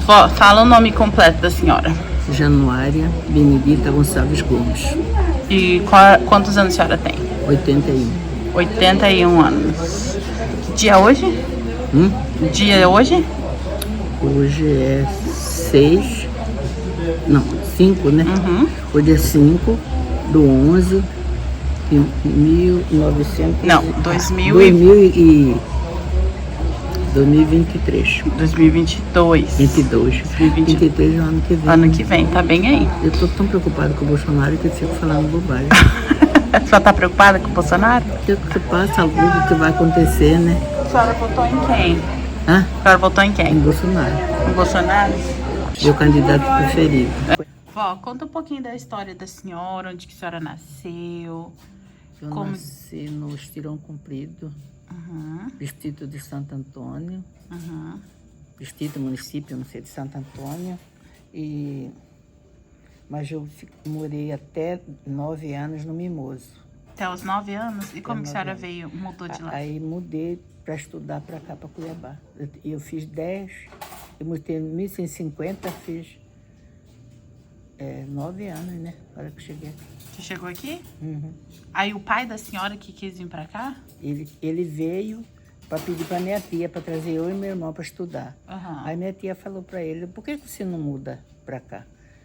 Vó, fala o nome completo da senhora. Januária Benedita Gonçalves Gomes, E quantos anos a senhora tem? 81. 81 anos. Que dia é hoje? Dia é hoje? Hoje é 5, né? Hoje é 5 do 11 de 1900. Não, 2023. 2022. 23 é o ano que vem. Ano que vem, tá bem aí. Eu tô tão preocupada com o Bolsonaro que eu fico falando bobagem. A senhora tá preocupada com o Bolsonaro? O que passa, algo que vai acontecer, né? A senhora votou em quem? Hã? A senhora votou em Em quem? Bolsonaro. Em Bolsonaro? Meu candidato preferido. Vó, conta um pouquinho da história da senhora, onde que a senhora nasceu. Eu Como- nasci no Estirão Comprido, distrito de Santo Antônio, distrito, município, não sei, de Santo Antônio. Mas eu morei até 9 anos no Mimoso. Até os 9 anos? E como que a 9 senhora anos. veio, mudou de lá? Aí mudei para estudar para cá, para Cuiabá. Eu fiz 10, eu mudei em 1950, fiz 9 anos, né? Na hora que eu cheguei aqui. Você chegou aqui? Aí o pai da senhora que quis vir pra cá? Ele veio para pedir para minha tia, para trazer eu e meu irmão para estudar. Aham. Aí minha tia falou para ele, por que você não muda para cá?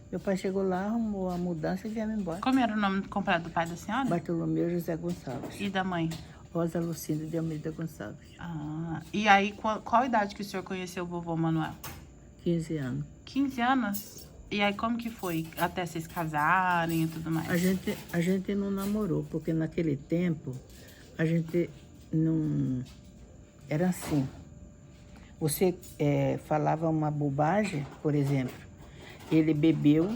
Meu pai chegou lá, arrumou a mudança e viemos embora. Como era o nome completo do pai da senhora? Bartolomeu José Gonçalves. E da mãe? Rosa Lucinda de Almeida Gonçalves. Ah, e aí, qual idade que o senhor conheceu o vovô Manuel? 15 anos. 15 anos? E aí, como que foi? Até vocês casarem e tudo mais? A gente não namorou, porque naquele tempo a gente não... Era assim. Você falava uma bobagem, por exemplo. Ele bebeu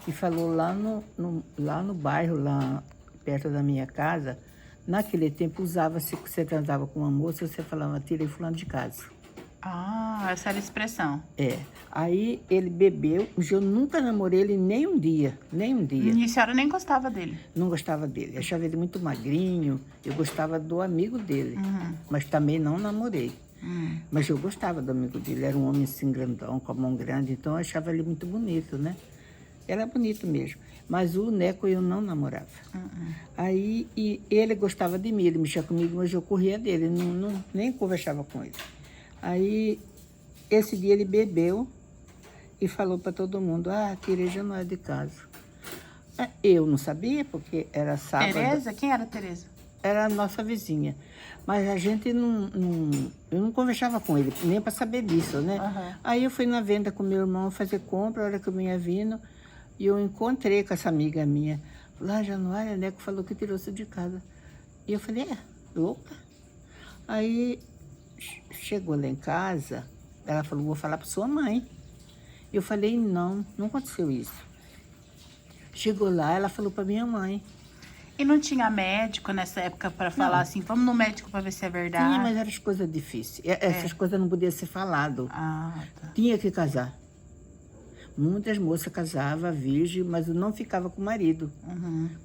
e falou lá no bairro, lá perto da minha casa. Naquele tempo usava-se, que você transava com uma moça, você falava, tirei fulano de casa. Ah, essa era a expressão. Aí ele bebeu, eu nunca namorei ele nem um dia. E a senhora nem gostava dele? Não gostava dele, achava ele muito magrinho, eu gostava do amigo dele, mas também não namorei. Mas eu gostava do amigo dele, era um homem assim grandão, com a mão grande, então eu achava ele muito bonito, né? Era bonito mesmo, mas o Neco eu não namorava. Aí e ele gostava de mim, ele mexia comigo, mas eu corria dele, nem conversava com ele. Aí esse dia ele bebeu e falou para todo mundo, a Tereza não é de casa. Eu não sabia, porque era sábado. Tereza? Quem era Tereza? Era a nossa vizinha. Mas a gente eu não conversava com ele, nem para saber disso, né? Aí eu fui na venda com meu irmão fazer compra, a hora que eu vinha vindo, e eu encontrei com essa amiga minha. Lá, Januária, a Neco falou que tirou você de casa. E eu falei, louca? Aí chegou lá em casa, ela falou, vou falar para sua mãe. Eu falei, não aconteceu isso. Chegou lá, ela falou para minha mãe. E não tinha médico nessa época para falar assim, vamos no médico para ver se é verdade? Tinha, mas eram as coisas difíceis. Essas coisas não podiam ser falado. Ah, tá. Tinha que casar. Muitas moças casavam, virgem, mas não ficava com o marido.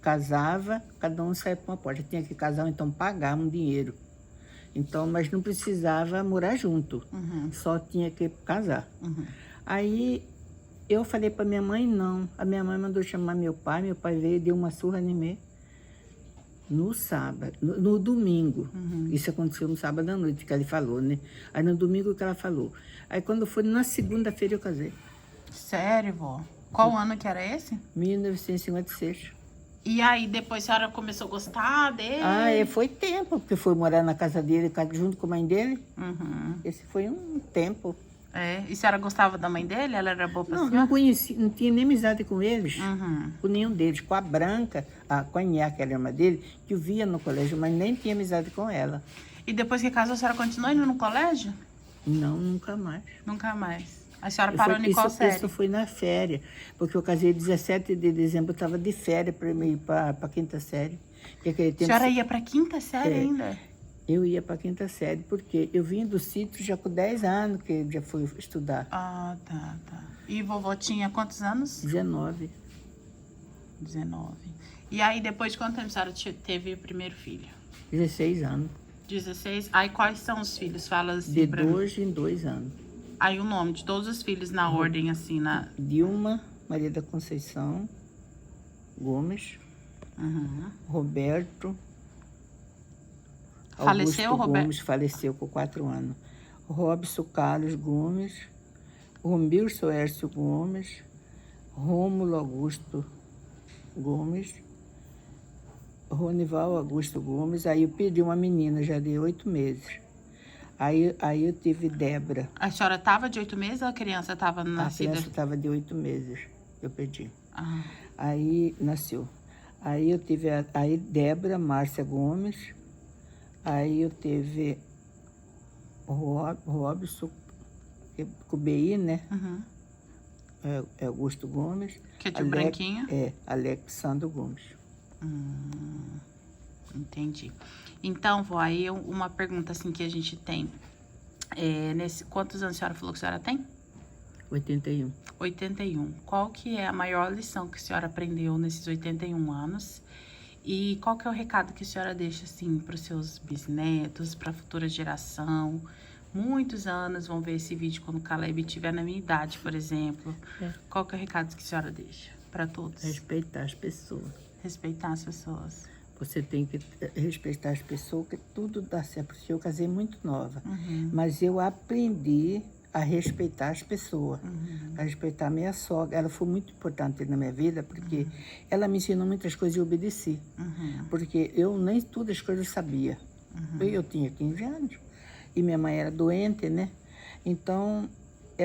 Casava, cada um saía para uma porta. Tinha que casar, ou então pagar um dinheiro. Então, mas não precisava morar junto. Só tinha que casar. Aí eu falei para minha mãe, não. A minha mãe mandou chamar meu pai veio e deu uma surra em mim. No sábado, no domingo. Isso aconteceu no sábado à noite, que ela falou, né? Aí no domingo que ela falou. Aí quando foi na segunda-feira eu casei. Sério, vó? Qual ano que era esse? 1956. E aí depois a senhora começou a gostar dele? Foi tempo, porque foi morar na casa dele, junto com a mãe dele. Esse foi um tempo. E a senhora gostava da mãe dele? Ela era boa pra senhora? Não conheci, não tinha nem amizade com eles. Com nenhum deles. Com a Branca, com a Inhá, que era a irmã dele, que eu via no colégio, mas nem tinha amizade com ela. E depois que casou, a senhora continuou indo no colégio? Não, nunca mais. Nunca mais. A senhora parou em qual série? Isso foi na férias, porque eu casei 17 de dezembro, eu estava de férias para ir para a quinta série. A senhora ia para a quinta série ainda? Eu ia para a quinta série, porque eu vim do sítio já com 10 anos que eu já fui estudar. Ah, tá. E vovó tinha quantos anos? 19. 19. E aí, depois de quanto tempo a senhora teve o primeiro filho? 16 anos. 16? Aí, quais são os filhos? Fala assim de pra mim. 2 em 2 anos. Aí o nome de todos os filhos na ordem, assim, na... Dilma Maria da Conceição Gomes, Roberto Faleceu, Augusto Roberto? Gomes, faleceu com 4 anos. Robson Carlos Gomes, Romilson Soércio Gomes, Rômulo Augusto Gomes, Ronival Augusto Gomes. Aí eu pedi uma menina, já de 8 meses. Aí eu tive Débora. A senhora estava de 8 meses ou a criança estava nascida? A criança estava de 8 meses, eu pedi. Ah. Aí nasceu. Aí eu tive aí Débora Márcia Gomes. Aí eu tive Robson, com BI, né? É Augusto Gomes. Que é de branquinho? É, Alexandre Gomes. Entendi. Então, vó, aí uma pergunta assim que a gente tem. Quantos anos a senhora falou que a senhora tem? 81. 81. Qual que é a maior lição que a senhora aprendeu nesses 81 anos? E qual que é o recado que a senhora deixa, assim, para os seus bisnetos, para a futura geração? Muitos anos vão ver esse vídeo quando o Caleb estiver na minha idade, por exemplo. Qual que é o recado que a senhora deixa para todos? Respeitar as pessoas. Respeitar as pessoas. Você tem que respeitar as pessoas, que tudo dá certo. Porque eu casei muito nova. Mas eu aprendi a respeitar as pessoas, a respeitar a minha sogra. Ela foi muito importante na minha vida, porque ela me ensinou muitas coisas e eu obedeci. Porque eu nem todas as coisas sabia. Eu tinha 15 anos e minha mãe era doente, né? Então,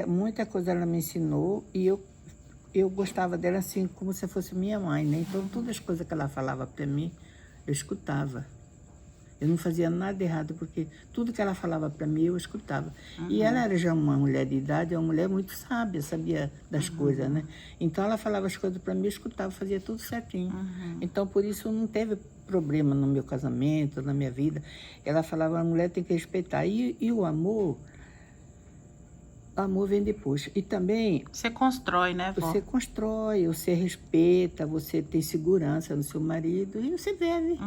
muita coisa ela me ensinou e eu gostava dela assim, como se fosse minha mãe, né? Então, todas as coisas que ela falava para mim, eu escutava. Eu não fazia nada errado, porque tudo que ela falava para mim, eu escutava. E ela era já uma mulher de idade, uma mulher muito sábia, sabia das coisas, né? Então, ela falava as coisas para mim, eu escutava, fazia tudo certinho. Então, por isso, não teve problema no meu casamento, na minha vida. Ela falava, a mulher tem que respeitar. E o amor vem depois. E também... Você constrói, né, vó? Você constrói, você respeita, você tem segurança no seu marido e você vive.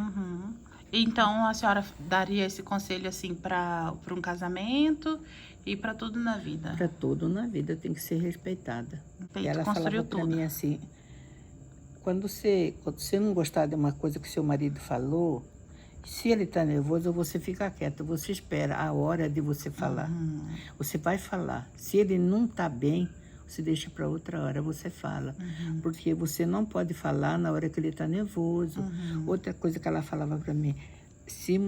Então, a senhora daria esse conselho, assim, para um casamento e para tudo na vida? Para tudo na vida tem que ser respeitada. E ela falava para mim assim, quando você não gostar de uma coisa que seu marido falou, se ele está nervoso, você fica quieto, você espera a hora de você falar. Você vai falar. Se ele não está bem, você deixa para outra hora, você fala. Porque você não pode falar na hora que ele está nervoso. Outra coisa que ela falava para mim, se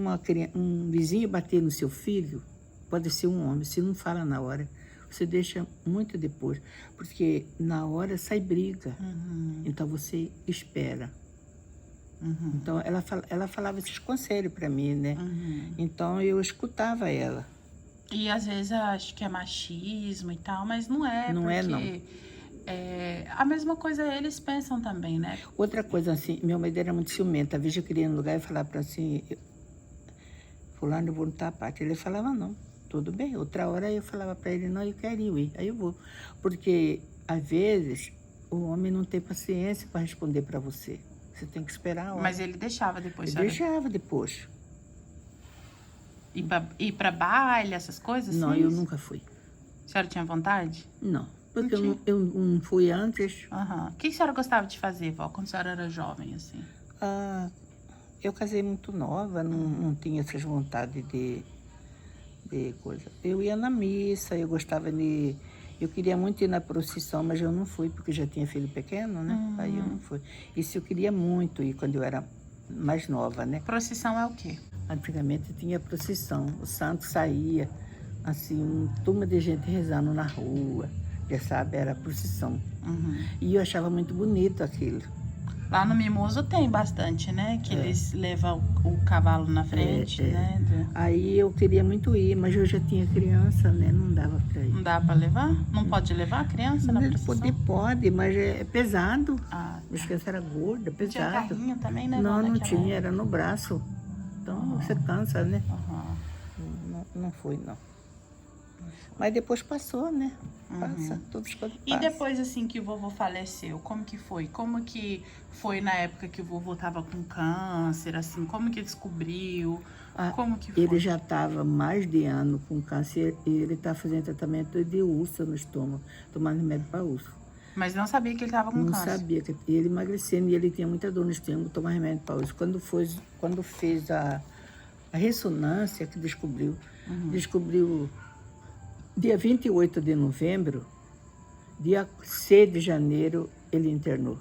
um vizinho bater no seu filho, pode ser um homem, se não fala na hora, você deixa muito depois. Porque na hora sai briga. Então você espera. Então ela falava esses conselhos para mim, né? Então eu escutava ela. E às vezes eu acho que é machismo e tal, mas não é. Não é, não. A mesma coisa eles pensam também, né? Outra coisa assim, meu marido era muito ciumento. Às vezes eu queria ir no lugar e falar para assim, fulano, eu vou no tapate. Ele falava, não, tudo bem. Outra hora eu falava para ele, não, eu quero ir, aí eu vou. Porque às vezes o homem não tem paciência para responder para você. Você tem que esperar a hora. Mas ele deixava depois, Ele deixava depois. Ir pra baile, essas coisas? Não, assim? eu nunca fui. A senhora tinha vontade? Não, porque eu não fui antes. O que a senhora gostava de fazer, vó, quando a senhora era jovem, assim? Eu casei muito nova, não tinha essas vontades de coisa. Eu ia na missa, eu gostava de... Eu queria muito ir na procissão, mas eu não fui, porque já tinha filho pequeno, né? Aí eu não fui. Isso eu queria muito ir quando eu era mais nova, né? Procissão é o quê? Antigamente tinha procissão. O santo saía, assim, uma turma de gente rezando na rua. Já sabe, era procissão. E eu achava muito bonito aquilo. Lá no Mimoso tem bastante, né? Que eles levam o cavalo na frente, né? Aí eu queria muito ir, mas eu já tinha criança, né? Não dava pra ir. Não dá pra levar? Não pode levar a criança na procissão? Pode, mas é pesado. A criança era gorda, pesado. Tinha carrinho também, né? Não tinha, era no braço. Então você cansa, né? Não foi, não. Mas depois passou, né? Passa, todas as coisas passam. E depois, assim, que o vovô faleceu, como que foi? Como que foi na época que o vovô tava com câncer, assim? Como que descobriu? Como que foi? Ele já estava mais de ano com câncer e ele está fazendo tratamento de úlcera no estômago, tomando remédio para úlcera. Mas não sabia que ele estava com câncer? Não sabia, que ele emagrecendo e ele tinha muita dor no estômago, tomar remédio para úlcera. Quando fez a ressonância que descobriu, dia 28 de novembro, dia 6 de janeiro ele internou.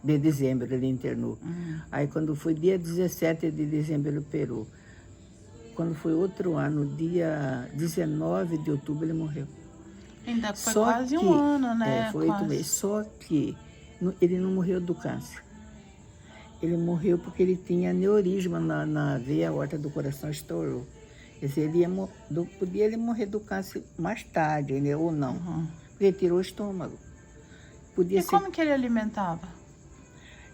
De dezembro ele internou. Aí quando foi dia 17 de dezembro ele operou. Quando foi outro ano, dia 19 de outubro ele morreu. Ainda foi quase um ano, né? Foi 8 meses. Só que ele não morreu do câncer. Ele morreu porque ele tinha aneurisma na veia aorta do coração, estourou. Quer dizer, podia ele morrer do câncer mais tarde, né? Ou não. Porque ele tirou o estômago. Podia ser... como que ele alimentava?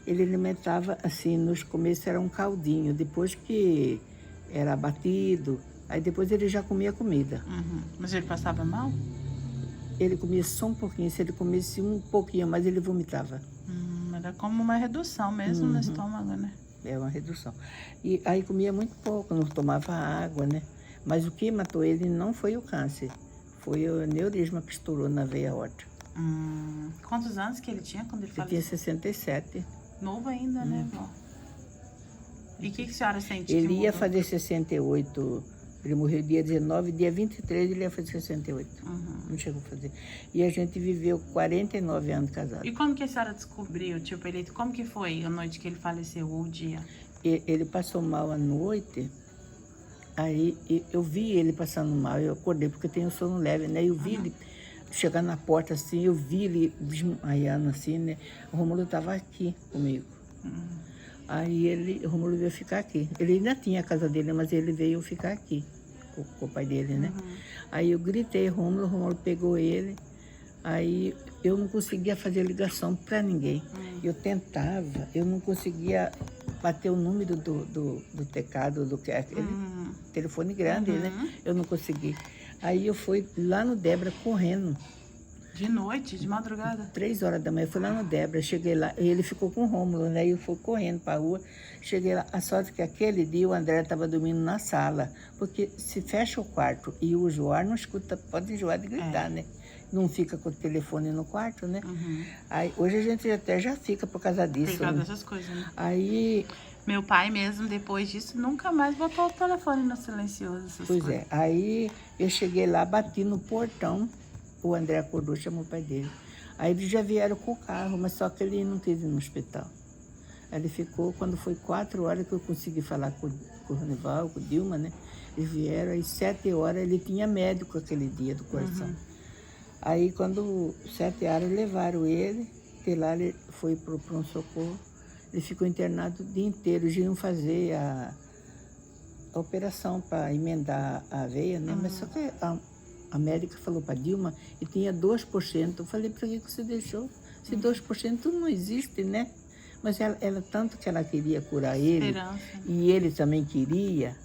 Ele alimentava, assim, nos começos era um caldinho. Depois que era batido, aí depois ele já comia comida. Mas ele passava mal? Ele comia só um pouquinho. Se ele comesse um pouquinho, mas ele vomitava. Era como uma redução mesmo no estômago, né? É uma redução. E aí comia muito pouco, não tomava água, né? Mas o que matou ele não foi o câncer. Foi o aneurisma que estourou na veia aorta. Quantos anos que ele tinha quando ele faleceu? Ele tinha 67. Novo ainda, né, vó? E o que a senhora sente? Ele ia fazer 68, ele morreu dia 19, dia 23 ele ia fazer 68. Não chegou a fazer. E a gente viveu 49 anos casados. E como que a senhora descobriu, tio Pelito? Como que foi a noite que ele faleceu, ou o dia? Ele passou mal à noite, aí eu vi ele passando mal, eu acordei porque eu tenho sono leve, né? Eu vi ele chegar na porta assim, eu vi ele desmaiando assim, né? O Rômulo estava aqui comigo. Aí o Rômulo veio ficar aqui. Ele ainda tinha a casa dele, mas ele veio ficar aqui com o pai dele, né? Aí eu gritei, o Rômulo pegou ele. Aí eu não conseguia fazer ligação para ninguém. Eu tentava, eu não conseguia bater o número do teclado, do que é aquele telefone grande, né? Eu não consegui. Aí eu fui lá no Débora correndo. De noite, de madrugada? 3 horas da manhã, eu fui lá no Débora, cheguei lá, e ele ficou com o Rômulo, né? E eu fui correndo para a rua, cheguei lá, a sorte que aquele dia o André estava dormindo na sala, porque se fecha o quarto e o Joar não escuta, pode enjoar de gritar, né? Não fica com o telefone no quarto, né? Aí, hoje a gente até já fica por causa disso. Por causa né? dessas coisas, né? Aí... Meu pai mesmo, depois disso, nunca mais botou o telefone no silencioso. Pois é, aí eu cheguei lá, bati no portão, o André acordou, chamou o pai dele. Aí eles já vieram com o carro, mas só que ele não teve no hospital. Aí ele ficou, quando foi 4 horas que eu consegui falar com o Ronival, com o Dilma, né? Eles vieram, aí 7 horas ele tinha médico aquele dia do coração. Aí quando 7 horas levaram ele, de lá ele foi para o pronto-socorro, ele ficou internado o dia inteiro, eles iam fazer a operação para emendar a veia, né? Mas só que a médica falou para Dilma e tinha 2%. Eu falei, para que você deixou? Se 2% não existe, né? Mas ela tanto que ela queria curar ele, e ele também queria,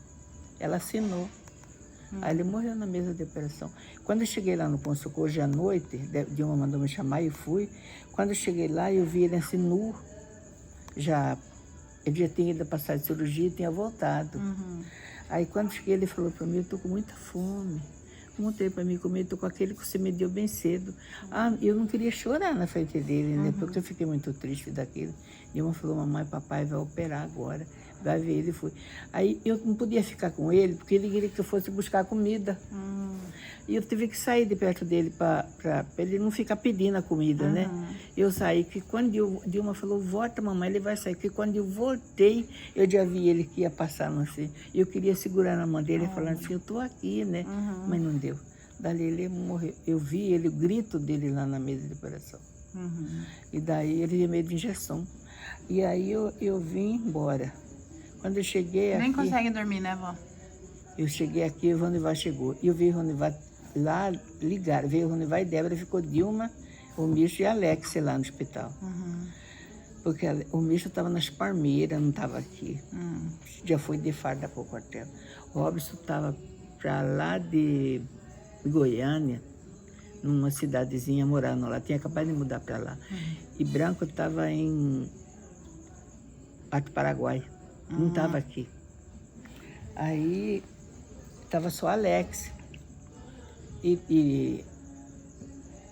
ela assinou. Aí ele morreu na mesa de operação. Quando eu cheguei lá no pronto-socorro, hoje à noite, Dilma mandou me chamar e eu fui. Quando eu cheguei lá, eu vi ele assim nu. Ele já tinha ido passar de cirurgia e tinha voltado. Aí quando cheguei, ele falou para mim, eu estou com muita fome. Montei para mim comer, estou com aquele que você me deu bem cedo. Eu não queria chorar na frente dele, né? Porque eu fiquei muito triste daquilo. Dilma falou, mamãe, papai vai operar agora. Vai ver ele, foi. Aí eu não podia ficar com ele, porque ele queria que eu fosse buscar comida. E eu tive que sair de perto dele para ele não ficar pedindo a comida, né? Eu saí, que quando Dilma falou, volta mamãe, ele vai sair. Porque quando eu voltei, eu já vi ele que ia passar, assim. E eu queria segurar na mão dele, falando assim, eu estou aqui, né? Mas não deu. Dali ele morreu. Eu vi ele, o grito dele lá na mesa de operação. E daí ele ia meio de injeção. E aí eu vim embora. Quando eu cheguei aqui... Nem consegue dormir, né, vó? Eu cheguei aqui, o Ronival chegou. E eu vi o Ronival lá ligar. Veio o Ronival e Débora, ficou Dilma, o Micho e a Alex lá no hospital. Porque o Micho estava nas Palmeiras, não estava aqui. Já foi de farda para o quartel. O Robson estava para lá de Goiânia, numa cidadezinha, morando lá. Tinha acabado de mudar para lá. E Branco estava em Alto Paraguai. Não estava aqui. Aí tava só Alex e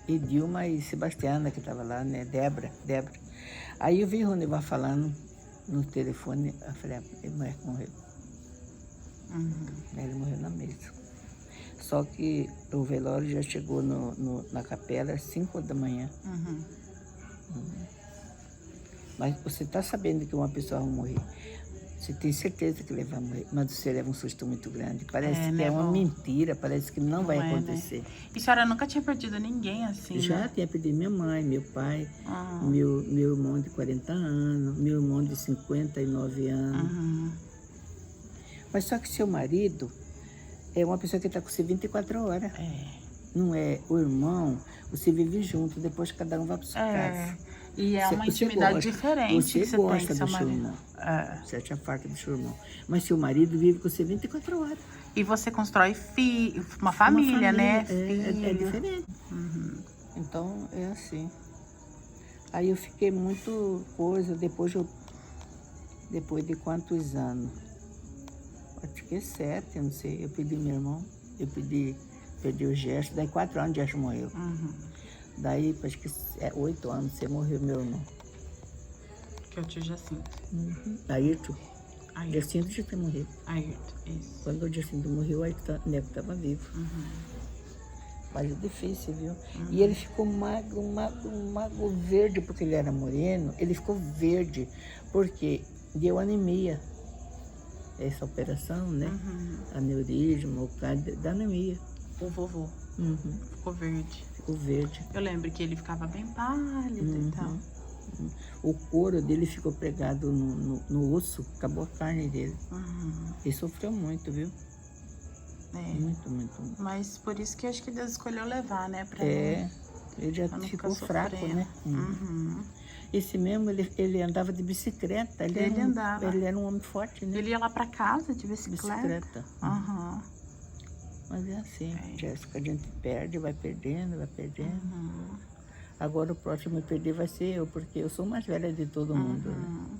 Dilma e Sebastiana, que tava lá, né? Débora. Aí eu vi o Ronivar falando no telefone, eu falei, ele morreu. Ele morreu na mesa. Só que o velório já chegou na capela às 5 da manhã. Mas você está sabendo que uma pessoa vai morrer. Você tem certeza que ele vai morrer, mas você leva um susto muito grande. Parece que é uma mentira, parece que não vai acontecer. Né? E a senhora nunca tinha perdido ninguém assim, Já né? tinha perdido minha mãe, meu pai, meu irmão de 40 anos, meu irmão de 59 anos. Mas só que seu marido é uma pessoa que está com você 24 horas. Não é o irmão, você vive junto, depois cada um vai para sua casa. E é uma intimidade diferente. Você gosta do seu irmão. Você acha farta do seu irmão. Mas seu marido vive com você 24 horas. E você constrói uma família, né? É diferente. Então, é assim. Aí eu fiquei muito coisa, depois de quantos anos? Acho que 7, eu não sei. Eu pedi meu irmão, perdi o Gesto, daí 4 anos o Gesto morreu. Daí, acho que 8 anos, você morreu, meu irmão. Que é o tio Jacinto. Ayrton. Jacinto já tinha morrido. Ayrton, isso. Quando o Jacinto morreu, aí o Neco estava vivo. Mas é difícil, viu? E ele ficou magro verde, porque ele era moreno. Ele ficou verde, porque deu anemia. Essa operação, né? Aneurisma, o caso da anemia. O vovô ficou verde. Ficou verde. Eu lembro que ele ficava bem pálido e tal. O couro dele ficou pregado no osso, acabou a carne dele. Ele sofreu muito, viu? Muito. Mas por isso que eu acho que Deus escolheu levar, né? Ele já ficou fraco, né? Esse mesmo, ele andava de bicicleta. Ele andava. Ele era um homem forte, né? Ele ia lá pra casa de bicicleta. Mas é assim, Jéssica, a gente perde, vai perdendo. Agora o próximo a perder vai ser eu, porque eu sou mais velha de todo mundo. Né?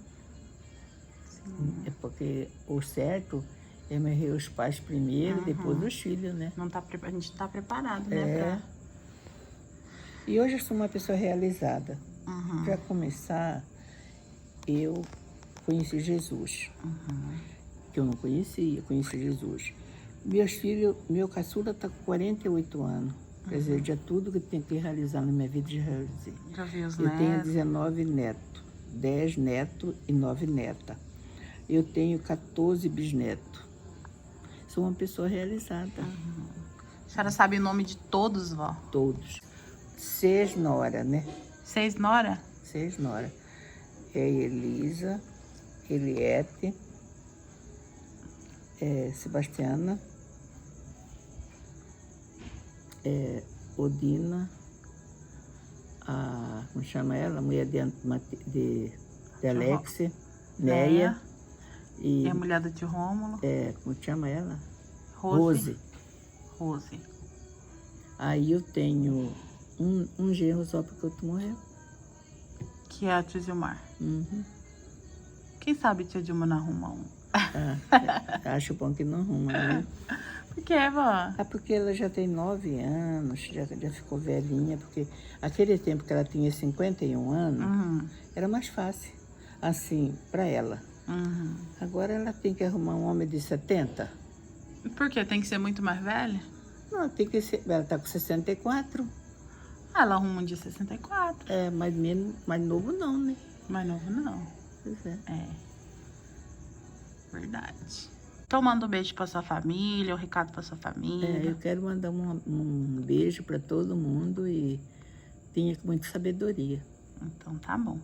É porque o certo é morrer os pais primeiro, depois os filhos, né? A gente tá preparado, né? E hoje eu sou uma pessoa realizada. Para começar, eu conheci Jesus. Que eu não conhecia, conheci Jesus. Meus filhos, meu caçula está com 48 anos. Quer dizer, já tudo que tem que realizar na minha vida já realizei. Já vi os Eu netos. tenho 19 netos, 10 netos e 9 netas. Eu tenho 14 bisnetos. Sou uma pessoa realizada. A senhora sabe o nome de todos, vó? Todos. 6 nora, né? 6 nora? 6 nora. É Elisa, Eliette, Sebastiana, Odina, como chama ela? A mulher de Alexia, Neia. E a mulher do tio Rômulo? Como chama ela? Rose. Aí eu tenho um genro só porque eu tô morrendo. Que é a tia Dilmar. Quem sabe tia Dilmar não arruma um? Acho bom que não arruma, né? Por que, vó? Porque ela já tem 9 anos, já ficou velhinha, porque aquele tempo que ela tinha 51 anos, era mais fácil, assim, para ela. Agora ela tem que arrumar um homem de 70. Por quê? Tem que ser muito mais velha? Não, tem que ser, ela tá com 64. Ela arruma um de 64. Mais novo não, né? Mais novo não. Pois é. Verdade. Então manda um beijo pra sua família, um recado pra sua família. Eu quero mandar um beijo para todo mundo e tenha muita sabedoria. Então tá bom.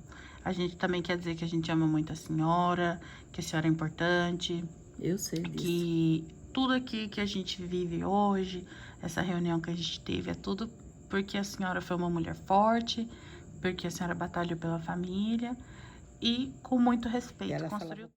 A gente também quer dizer que a gente ama muito a senhora, que a senhora é importante. Eu sei disso. Que tudo aqui que a gente vive hoje, essa reunião que a gente teve, é tudo porque a senhora foi uma mulher forte, porque a senhora batalhou pela família e com muito respeito construiu.